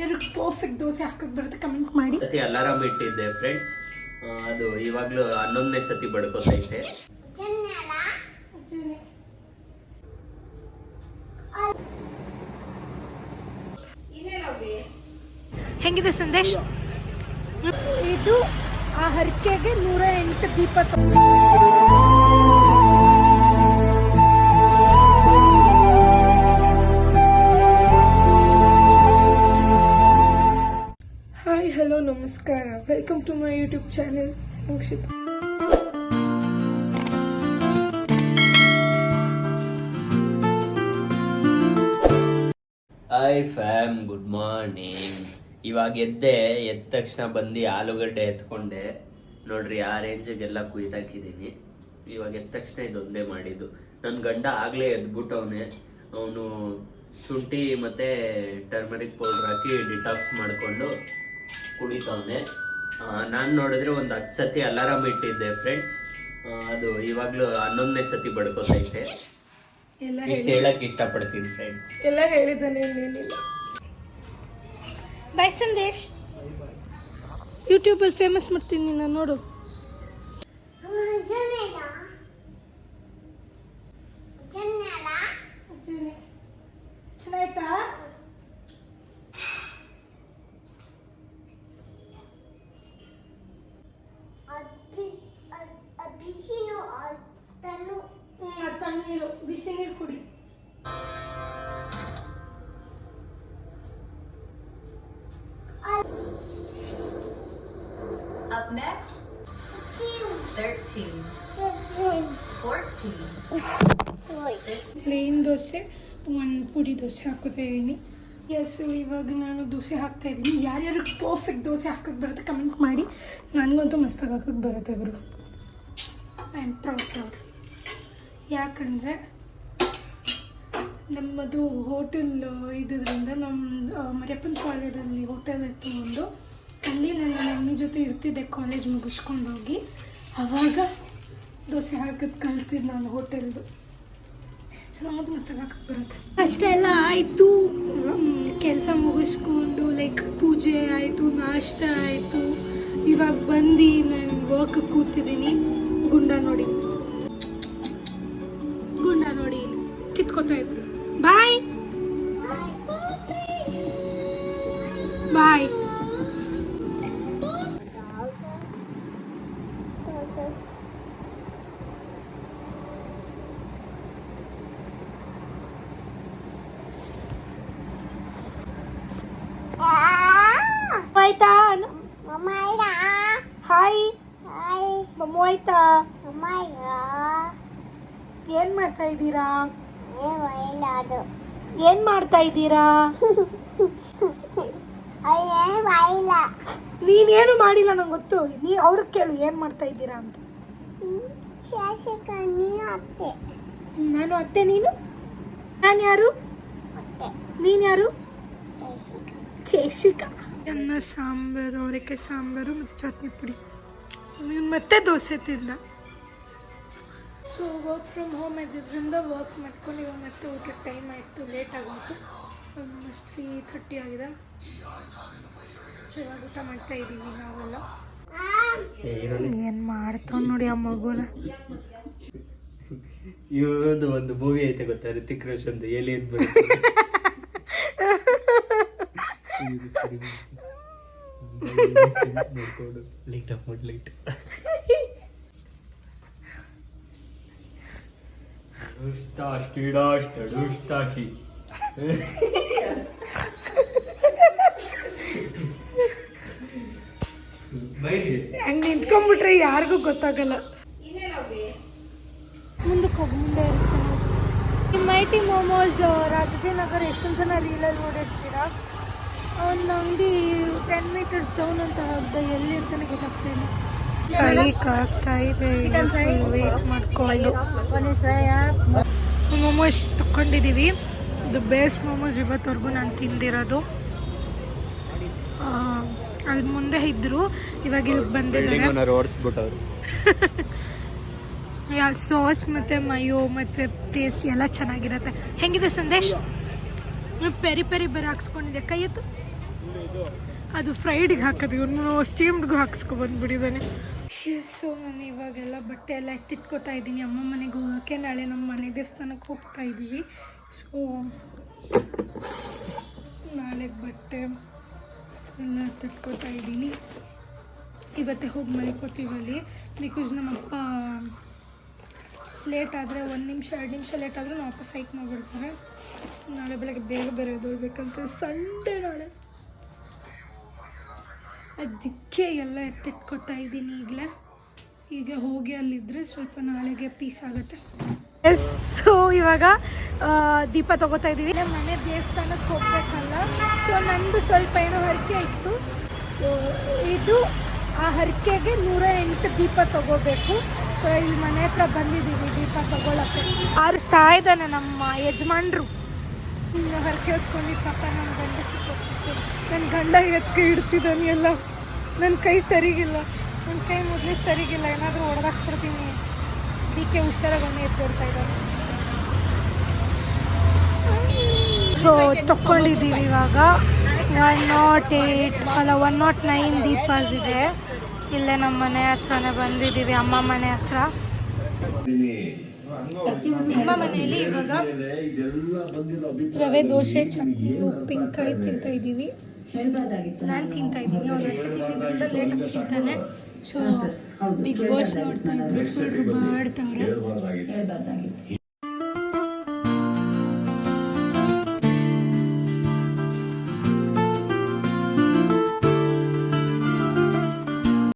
ಯಾರ್ಯಾರು ಪರ್ಫೆಕ್ಟ್ ದೋಸೆ ಹಾಕಕ್ ಬರುತ್ತೆ ಕಮೆಂಟ್ ಮಾಡಿ. ಅಲಾರಾಮ್ ಇಟ್ಟಿದ್ದೆ ಫ್ರೆಂಡ್ಸ್, ಅದು ಇವಾಗ್ಲೂ 11ನೇ ಸತಿ ಬಡ್ಕೋತೈತೆ. ಹೆಂಗಿದೆ ಸಂದೇಶ್? ಇದು ಆ ಹರಕೆಗೆ 108 ದೀಪ. ಹಾಯ್, ಹಲೋ, ನಮಸ್ಕಾರ. Welcome to my YouTube channel Sankshipta. Hi fam, good morning. ಇವಾಗ ಎದ್ದ ತಕ್ಷಣ ಬಂದು ಆಲೂಗಡ್ಡೆ ಎತ್ಕೊಂಡೆ. ನೋಡ್ರಿ ಆ ರೇಂಜಿಗೆಲ್ಲ ಕುಯ್ದಾಕಿದ್ದೀನಿ. ಇವಾಗ ಎದ್ದ ತಕ್ಷಣ ಇದೊಂದೇ ಮಾಡಿದ್ದು. ನನ್ನ ಗಂಡ ಆಗ್ಲೇ ಎದ್ಬಿಟ್ಟವನೆ. ಅವನು ಶುಂಠಿ ಮತ್ತೆ ಟರ್ಮರಿಕ್ ಪೌಡರ್ ಹಾಕಿ ಡಿಟಾಕ್ಸ್ ಮಾಡಿಕೊಂಡು ಕುಡಿತವನೆ. ನಾನು ನೋಡಿದ್ರೆ ಒಂದು 10 ಸತಿ ಅಲಾರಾಮ್ ಇಟ್ಟಿದ್ದೆ ಫ್ರೆಂಡ್ಸ್, ಅದು ಇವಾಗ್ಲೂ 11ನೇ ಸತಿ ಬಡ್ಕೋತೈತೆ. ಇಷ್ಟು ಹೇಳಕ್ ಇಷ್ಟಪಡ್ತೀನಿ ಫ್ರೆಂಡ್ಸ್. ಎಲ್ಲ ಹೇಳಿದ್ದಾನೆ, ಇನ್ನೇನಿಲ್ಲ. ಬಾಯ್ ಸಂದೇಶ್. ಯೂಟ್ಯೂಬಲ್ಲಿ ಫೇಮಸ್ ಮಾಡ್ತೀನಿ ನಾನು, ನೋಡು. ಚೆನ್ನಾಯ್ತಾ? ತಣ್ಣೀರು, ಬಿಸಿ ನೀರು ಕುಡಿ. Up next, 13, 14. ಪ್ಲೇನ್ ದೋಸೆ, ಒಂದು ಪುಡಿ ದೋಸೆ ಹಾಕೋತಾ ಇದ್ದೀನಿ. ಎಸ್, ಇವಾಗ ನಾನು ದೋಸೆ ಹಾಕ್ತಾ ಇದ್ದೀನಿ. ಯಾರ್ಯಾರು ಪರ್ಫೆಕ್ಟ್ ದೋಸೆ ಹಾಕೋಕ್ಕೆ ಬರುತ್ತೆ ಕಮೆಂಟ್ ಮಾಡಿ. ನನಗಂತೂ ಮಸ್ತಾಗಿ ಹಾಕೋಕ್ಕೆ ಬರುತ್ತೆ ಗುರು. I am proud. ಯಾಕಂದರೆ ನಮ್ಮದು ಹೋಟೆಲ್ ಇದ್ದಿದ್ದರಿಂದ ನಮ್ಮ ಮರಿಯಪ್ಪನ ಕಾಲೇಜಲ್ಲಿ ಹೋಟೆಲ್ ಇತ್ತು ಒಂದು. ಅಲ್ಲಿ ನನ್ನ ಮಮ್ಮಿ ಜೊತೆ ಇರ್ತಿದ್ದೆ ಕಾಲೇಜ್ ಮುಗಿಸ್ಕೊಂಡು ಹೋಗಿ. ಆವಾಗ ದೋಸೆ ಹಾಕೋದು ಕಲ್ತಿದ್ದು ನಾನು ಹೋಟೆಲ್ದು. ಚೆನ್ನಾಗಿ ಮಸ್ತಾಗಿ ಹಾಕಕ್ಕೆ ಬರುತ್ತೆ. ಅಷ್ಟೆಲ್ಲ ಆಯಿತು, ಕೆಲಸ ಮುಗಿಸ್ಕೊಂಡು ಲೈಕ್ ಪೂಜೆ ಆಯಿತು, ನಾಷ್ಟ ಆಯಿತು. ಇವಾಗ ಬಂದು ನಾನು ವರ್ಕ್ ಕೂತಿದ್ದೀನಿ. ಗುಂಡ ನೋಡಿ ಕಿತ್ಕೋತಾ ಇತ್ತು. ಬಾಯ್ ಬಾಯ್. ಆಯ್ತಾ? ಹಾಯ್ ಮಮ್ಮು ಆಯ್ತಾ? ಏನ್ ಮಾಡ್ತಾ ಇದ್ದೀರಾ? ಏನ್ ಮಾಡ್ತಾ ಇದ್ದೀರಾ? ನೀನೇನು ಮಾಡಿಲ್ಲ, ನಂಗೆ ಗೊತ್ತು. ಅವ್ರಿಗೆ ಕೇಳು ಏನ್ ಮಾಡ್ತಾ ಇದ್ದೀರಾ ಅಂತ. ನಾನು ಅತ್ತೆ, ನೀನು? ನಾನು ಯಾರು? ನೀನ್ ಯಾರು? ಚೇಶಿಕಾ. ಅನ್ನ ಸಾಂಬಾರು, ಅವರೆಕಾಯಿ ಸಾಂಬಾರು ಮತ್ತು ಚಟ್ನಿ ಪುಡಿ. ಮತ್ತೆ ದೋಸೆ ತಿಂದ. ಸೊ ವರ್ಕ್ ಫ್ರಮ್ ಹೋಮ್ ಇದ್ದಿದ್ದರಿಂದ ವರ್ಕ್ ಮಾಡ್ಕೊಂಡು ಇವಾಗ ಮತ್ತೆ ಊಟ ಟೈಮ್ ಆಯಿತು, ಲೇಟ್ ಆಗೋಯ್ತು. ಆಲ್ಮೋಸ್ಟ್ 3:30 ಆಗಿದೆ. ಸೊ ಇವಾಗ ಊಟ ಮಾಡ್ತಾ ಇದ್ದೀವಿ ನಾವೆಲ್ಲ. ಏನು ಮಾಡ್ತಾವ ನೋಡಿ ಆ ಮಗುನ. ಇವೊಂದು ಒಂದು ಮೂವಿ ಐತೆ ಗೊತ್ತಾ, Hrithik Roshan, alien. Light off ಮಾಡಿ ಲೈಟ್. ಹಂಗೆ ನಿಂತ್ಕೊಂಡ್ಬಿಟ್ರೆ ಯಾರಿಗೂ ಗೊತ್ತಾಗಲ್ಲ. ಮುಂದಕ್ಕೆ ಹೋಗಿ, ಮುಂದೆ ಇರುತ್ತೆ ನೋಡಿ. ಮೈಟಿ ಮೋಮೋಸ್ ರಾಜಾಜಿನಗರ ಎಷ್ಟೊಂದು ಜನ ರೀಲಲ್ಲಿ ನೋಡಿರ್ತೀರಾ. ಒಂದು ಅಂಗಡಿ 10 meters ಡೌನ್ ಅಂತ ಹೋಗ್ದೆ, ಎಲ್ಲಿರ್ತಾನೆ ಗೊತ್ತಾಗ್ತಾಯಿಲ್ಲ. ಸೈಕ್ ಆಗ್ತಾ ಇದೆ, ವೇಟ್ ಮಾಡ್ಕೊಂಡು. ಮೋಮೋಸ್ ತಗೊಂಡಿದ್ದೀವಿ. ಇದು ಬೇಸ್ ಮೋಮೋಸ್ ಇವತ್ತವರೆಗೂ ನಾನು ತಿಂದಿರೋದು. ಅಲ್ಲಿ ಮುಂದೆ ಇದ್ರು, ಇವಾಗ ಇಲ್ಲಿ ಬಂದಿದ್ದಾರೆ. ಸಾಸ್ ಮತ್ತು ಮಯೋ ಮತ್ತು ಟೇಸ್ಟ್ ಎಲ್ಲ ಚೆನ್ನಾಗಿರುತ್ತೆ. ಹೆಂಗಿದೆ ಸಂದೇಶ್? ಪೆರಿ ಪೆರಿ ಬೇರೆ ಹಾಕ್ಸ್ಕೊಂಡಿದ್ದೆ. ಕೈ ಎತ್ತು. ಅದು ಫ್ರೈಡಿಗೆ ಹಾಕೋದು ಇವನು ಸ್ಟೀಮ್ಡ್ಗೂ ಹಾಕ್ಸ್ಕೊ ಬಂದ್ಬಿಟ್ಟಿದ್ದಾನೆ. ಸೊ ನಾನು ಇವಾಗೆಲ್ಲ ಬಟ್ಟೆ ಎಲ್ಲ ಎತ್ತಿಟ್ಕೋತಾ ಇದ್ದೀನಿ ಅಮ್ಮ ಮನೆಗೆ ಹೋಗೋಕ್ಕೆ. ನಾಳೆ ನಮ್ಮ ಮನೆ ದೇವಸ್ಥಾನಕ್ಕೆ ಹೋಗ್ತಾ ಇದ್ದೀವಿ. ಸೊ ನಾಳೆ ಬಟ್ಟೆ ಎಲ್ಲ ಎತ್ತಿಟ್ಕೋತಾ ಇದ್ದೀನಿ. ಇವತ್ತೇ ಹೋಗಿ ಮಲ್ಕೋತೀವಿ ಅಲ್ಲಿ. ಬಿಕಾಸ್ ನಮ್ಮಪ್ಪ ಲೇಟ್ ಆದರೆ 1 ನಿಮಿಷ 2 ನಿಮಿಷ ಲೇಟ್ ಆದರೂ ನಾವು ವಾಪಸ್ ಸೈಕ್ ಮಾಡಿಬಿಡ್ತಾರೆ. ನಾಳೆ ಬೆಳಗ್ಗೆ ಬೇಗ ಬೇರೆ ಎದ್ದೇಳ್ಬೇಕಂತ. ಸಂಡೇ ನಾಳೆ, ಅದಕ್ಕೆ ಎಲ್ಲ ಎತ್ತಿಟ್ಕೋತಾ ಇದ್ದೀನಿ ಈಗಲೇ. ಈಗ ಹೋಗಿ ಅಲ್ಲಿದ್ದರೆ ಸ್ವಲ್ಪ ನಾಳೆಗೆ ಪೀಸ್ ಆಗುತ್ತೆ. ಸೊ ಇವಾಗ ದೀಪ ತೊಗೋತಾ ಇದ್ದೀವಿ. ಮನೆ ದೇವಸ್ಥಾನಕ್ಕೆ ಹೋಗ್ಬೇಕಲ್ಲ, ಸೊ ನಂದು ಸ್ವಲ್ಪ ಏನೋ ಹರಕೆ ಇತ್ತು. ಸೊ ಇದು ಆ ಹರಕೆಗೆ 108 ದೀಪ ತೊಗೋಬೇಕು. ಸೊ ಇಲ್ಲಿ ಮನೆ ಹತ್ರ ಬಂದಿದ್ದೀವಿ ದೀಪ ತೊಗೊಳಕ್ಕೆ. ಆರಿಸ್ತಾ ಇದ್ದಾನೆ ನಮ್ಮ ಯಜಮಾನ್ರು. ಹರಕೆ ಹೊತ್ಕೊಂಡು ಪಾಪ ನನ್ನ ಗಂಡ ಸಿಕ್ಕೋಗ್ತಿತ್ತು. ನನ್ನ ಗಂಡ ಎತ್ಕೈ ಇಡ್ತಿದ್ದಾನೆ ಎಲ್ಲ. ನನ್ನ ಕೈ ಸರಿಗಿಲ್ಲ, ನನ್ನ ಕೈ ಮೊದಲೇ ಸರಿಗಿಲ್ಲ. ಏನಾದರೂ ಹೊಡೆದಾಕ್ಬಿಡ್ತೀನಿ. ಅದಕ್ಕೆ ಹುಷಾರಾಗಿ ಎತ್ಕೊಡ್ತಾ ಇದ್ದಾನೆ. ಸೊ ತೊಗೊಂಡಿದ್ದೀವಿ ಇವಾಗ 108 ಅಲ್ಲ 109 ದೀಪಾಸ್ ಇದೆ. ಇಲ್ಲೇ ನಮ್ಮ ಮನೆ ಹತ್ರನೇ ಬಂದಿದ್ದೀವಿ, ಅಮ್ಮ ಮನೆ ಹತ್ರ. ಅಮ್ಮ ಮನೆಯಲ್ಲಿ ಇವಾಗ ರವೆ ದೋಸೆ, ಚಟ್ನಿ, ಉಪ್ಪಿನಕಾಯಿ ತಿಂತಾ ಇದ್ದೀವಿ. ನಾನು ತಿಂತಾ ಇದ್ದೀನಿ, ಅವ್ರ ಅಜ್ಜಿ ತಿಂದಿದ್ದರಿಂದ ಲೇಟಾಗಿ ತಿಂತಾನೆ. ಸೊ ಬಿಗ್ ಬಾಸ್ ನೋಡ್ತಾ ಇದ್ದೀವಿ, ಫುಲ್ ಮಾಡ್ತಾರೆ.